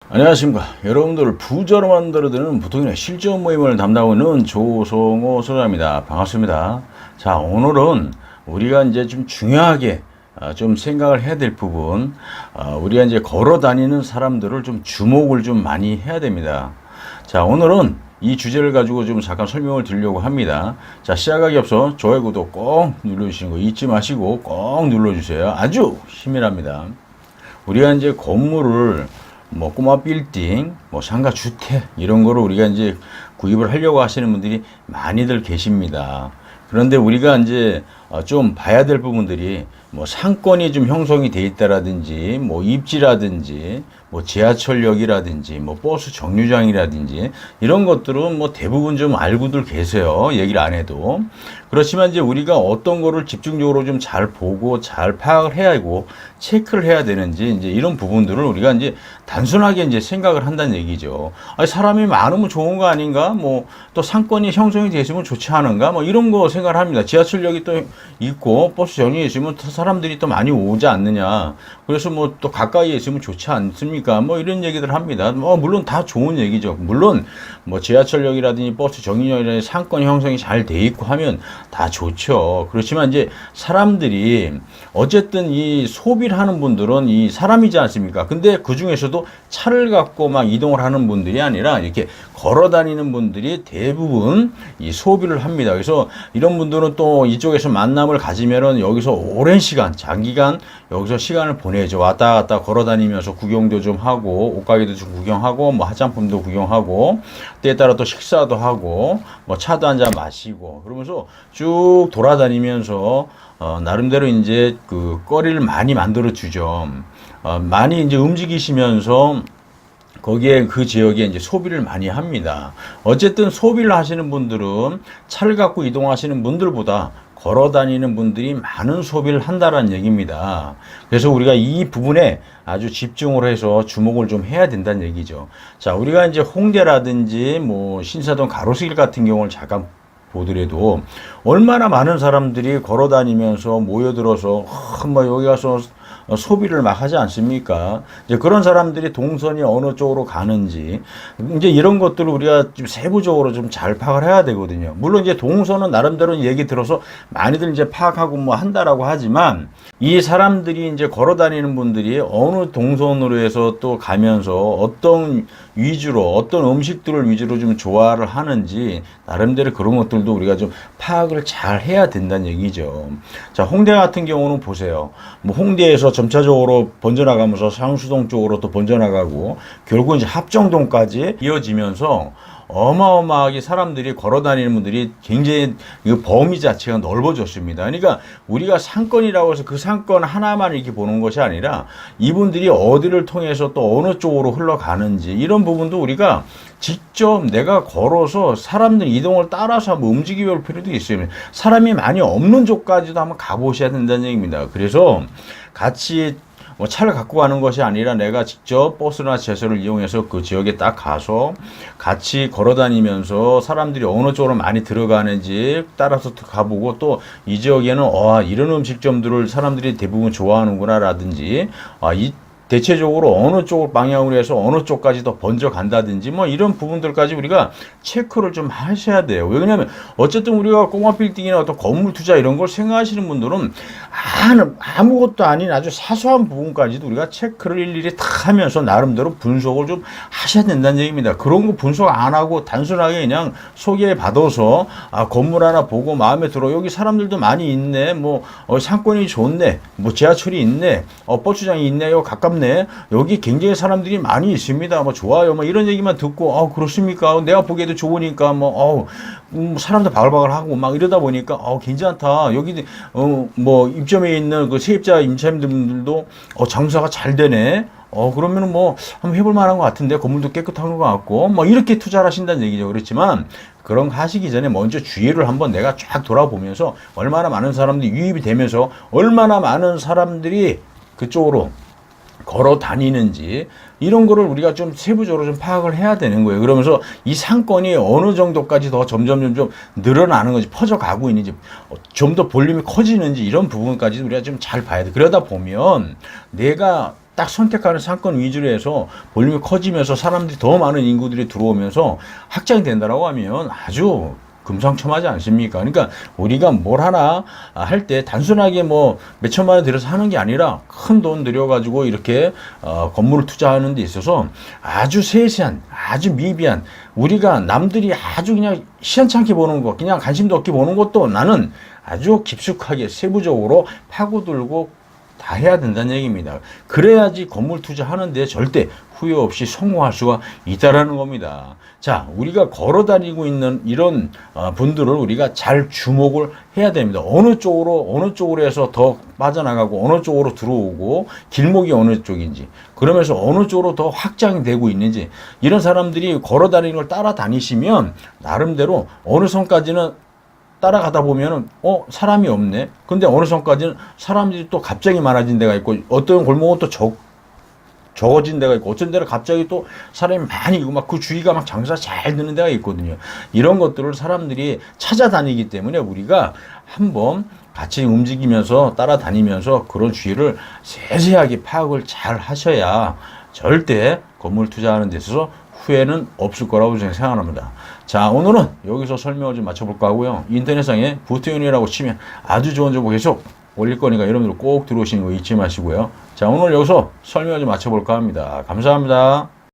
안녕하십니까. 여러분들을 부자로 만들어드리는 부통인의 실전 모임을 담당하고 있는 조성호 소장입니다. 반갑습니다. 자, 오늘은 우리가 이제 좀 중요하게 좀 생각을 해야 될 부분, 우리가 이제 걸어 다니는 사람들을 좀 주목을 좀 많이 해야 됩니다. 자, 오늘은 이 주제를 가지고 좀 잠깐 설명을 드리려고 합니다. 자, 시작하기 앞서 좋아요, 구독 꼭 눌러주시는 거 잊지 마시고 꼭 눌러주세요. 아주 힘이랍니다. 우리가 이제 건물을 꼬마 빌딩, 상가 주택 이런 거를 우리가 이제 구입을 하려고 하시는 분들이 많이들 계십니다. 그런데 우리가 이제 좀 봐야 될 부분들이 상권이 좀 형성이 돼 있다라든지 입지라든지 지하철역이라든지 버스 정류장이라든지 이런 것들은 대부분 좀 알고들 계세요. 얘기를 안 해도. 그렇지만 이제 우리가 어떤 거를 집중적으로 좀 잘 보고 잘 파악을 해야 하고 체크를 해야 되는지 이제 이런 부분들을 우리가 이제 단순하게 이제 생각을 한다는 얘기죠. 아니, 사람이 많으면 좋은 거 아닌가? 또 상권이 형성이 돼 있으면 좋지 않은가? 이런 거 생각을 합니다. 지하철역이 또 있고 버스 정류장이 있으면 사람들이 또 많이 오지 않느냐. 그래서 또 가까이에 있으면 좋지 않습니까? 이런 얘기들 합니다. 물론 다 좋은 얘기죠. 물론 지하철역이라든지 버스 정류장이라든지 상권 형성이 잘 돼 있고 하면 다 좋죠. 그렇지만 이제 사람들이 어쨌든 이 소비를 하는 분들은 이 사람이지 않습니까? 근데 그 중에서도 차를 갖고 이동을 하는 분들이 아니라 이렇게 걸어 다니는 분들이 대부분 이 소비를 합니다. 그래서 이런 분들은 또 이쪽에서 만남을 가지면은 여기서 오랜 시간, 장기간 여기서 시간을 보내죠. 왔다 갔다 걸어 다니면서 구경도 좀 하고, 옷가게도 좀 구경하고, 화장품도 구경하고, 때에 따라 또 식사도 하고, 차도 한잔 마시고, 그러면서 쭉 돌아다니면서, 나름대로 이제 그 거리를 많이 만들어 주죠. 많이 이제 움직이시면서 거기에 그 지역에 이제 소비를 많이 합니다. 어쨌든 소비를 하시는 분들은 차를 갖고 이동하시는 분들보다 걸어 다니는 분들이 많은 소비를 한다라는 얘기입니다. 그래서 우리가 이 부분에 아주 집중을 해서 주목을 좀 해야 된다는 얘기죠. 자, 우리가 이제 홍대라든지 신사동 가로수길 같은 경우를 잠깐 보더라도 얼마나 많은 사람들이 걸어 다니면서 모여들어서 여기 가서 소비를 막 하지 않습니까? 이제 그런 사람들이 동선이 어느 쪽으로 가는지, 이제 이런 것들을 우리가 좀 세부적으로 좀 잘 파악을 해야 되거든요. 물론 이제 동선은 나름대로 얘기 들어서 많이들 이제 파악하고 한다라고 하지만, 이 사람들이 이제 걸어 다니는 분들이 어느 동선으로 해서 또 가면서 어떤 위주로, 어떤 음식들을 위주로 좀 좋아를 하는지, 나름대로 그런 것들도 우리가 좀 파악을 잘 해야 된다는 얘기죠. 자, 홍대 같은 경우는 보세요. 홍대에서 점차적으로 번져나가면서 상수동 쪽으로 또 번져나가고 결국 이제 합정동까지 이어지면서 어마어마하게 사람들이 걸어 다니는 분들이 굉장히 그 범위 자체가 넓어졌습니다. 그러니까 우리가 상권이라고 해서 그 상권 하나만 이렇게 보는 것이 아니라 이분들이 어디를 통해서 또 어느 쪽으로 흘러가는지 이런 부분도 우리가 직접 내가 걸어서 사람들 이동을 따라서 한번 움직여 볼 필요도 있어요. 사람이 많이 없는 쪽까지도 한번 가보셔야 된다는 얘기입니다. 그래서 같이 차를 갖고 가는 것이 아니라 내가 직접 버스나 지하철을 이용해서 그 지역에 딱 가서 같이 걸어 다니면서 사람들이 어느 쪽으로 많이 들어가는지 따라서 가보고 또 이 지역에는 이런 음식점들을 사람들이 대부분 좋아하는구나 라든지 대체적으로 어느 쪽 방향으로 해서 어느 쪽까지 더 번져 간다든지 이런 부분들까지 우리가 체크를 좀 하셔야 돼요. 왜냐하면 어쨌든 우리가 꼬마 빌딩이나 어떤 건물 투자 이런 걸 생각하시는 분들은 아무것도 아닌 아주 사소한 부분까지도 우리가 체크를 일일이 다 하면서 나름대로 분석을 좀 하셔야 된다는 얘기입니다. 그런 거 분석 안 하고 단순하게 그냥 소개받아서 건물 하나 보고 마음에 들어. 여기 사람들도 많이 있네. 상권이 좋네. 지하철이 있네. 버스장이 있네. 여기 가깝네. 여기 굉장히 사람들이 많이 있습니다. 좋아요. 이런 얘기만 듣고, 그렇습니까? 내가 보기에도 좋으니까, 사람들 바글바글하고, 이러다 보니까, 괜찮다. 여기, 입점에 있는 그 세입자 임차인들도, 장사가 잘 되네. 그러면은 한번 해볼 만한 것 같은데, 건물도 깨끗한 것 같고, 이렇게 투자를 하신다는 얘기죠. 그렇지만, 그런 거 하시기 전에 먼저 주위를 한번 내가 쫙 돌아보면서, 얼마나 많은 사람들이 유입이 되면서, 얼마나 많은 사람들이 그쪽으로 걸어 다니는지 이런 거를 우리가 좀 세부적으로 좀 파악을 해야 되는 거예요. 그러면서 이 상권이 어느 정도까지 더 점점 늘어나는 건지 퍼져가고 있는지 좀 더 볼륨이 커지는지 이런 부분까지 우리가 좀 잘 봐야 돼. 그러다 보면 내가 딱 선택하는 상권 위주로 해서 볼륨이 커지면서 사람들이 더 많은 인구들이 들어오면서 확장이 된다라고 하면 아주 금상첨화지 않습니까? 그러니까 우리가 뭘 하나 할 때 단순하게 뭐 몇천만 원 들여서 하는 게 아니라 큰 돈 들여가지고 이렇게 건물을 투자하는 데 있어서 아주 세세한, 아주 미비한, 우리가 남들이 아주 그냥 시원찮게 보는 것, 그냥 관심도 없게 보는 것도 나는 아주 깊숙하게 세부적으로 파고들고 다 해야 된다는 얘기입니다. 그래야지 건물 투자하는데 절대 후회 없이 성공할 수가 있다라는 겁니다. 자, 우리가 걸어 다니고 있는 이런 분들을 우리가 잘 주목을 해야 됩니다. 어느 쪽으로 해서 더 빠져나가고 어느 쪽으로 들어오고 길목이 어느 쪽인지, 그러면서 어느 쪽으로 더 확장이 되고 있는지, 이런 사람들이 걸어 다니는 걸 따라다니시면 나름대로 어느 선까지는 따라가다 보면은 사람이 없네. 근데 어느 선까지는 사람들이 또 갑자기 많아진 데가 있고, 어떤 골목은 또 적어진 데가 있고, 어떤 데는 갑자기 또 사람이 많이 있고 막 그 주위가 막 장사 잘 되는 데가 있거든요. 이런 것들을 사람들이 찾아다니기 때문에 우리가 한번 같이 움직이면서 따라다니면서 그런 주위를 세세하게 파악을 잘 하셔야 절대 건물 투자하는 데 있어서 후회는 없을 거라고 저는 생각합니다. 자, 오늘은 여기서 설명을 좀 마쳐볼까 하고요. 인터넷상에 부토연이라고 치면 아주 좋은 정보 계속 올릴 거니까 여러분들 꼭 들어오시는 거 잊지 마시고요. 자, 오늘 여기서 설명을 좀 마쳐볼까 합니다. 감사합니다.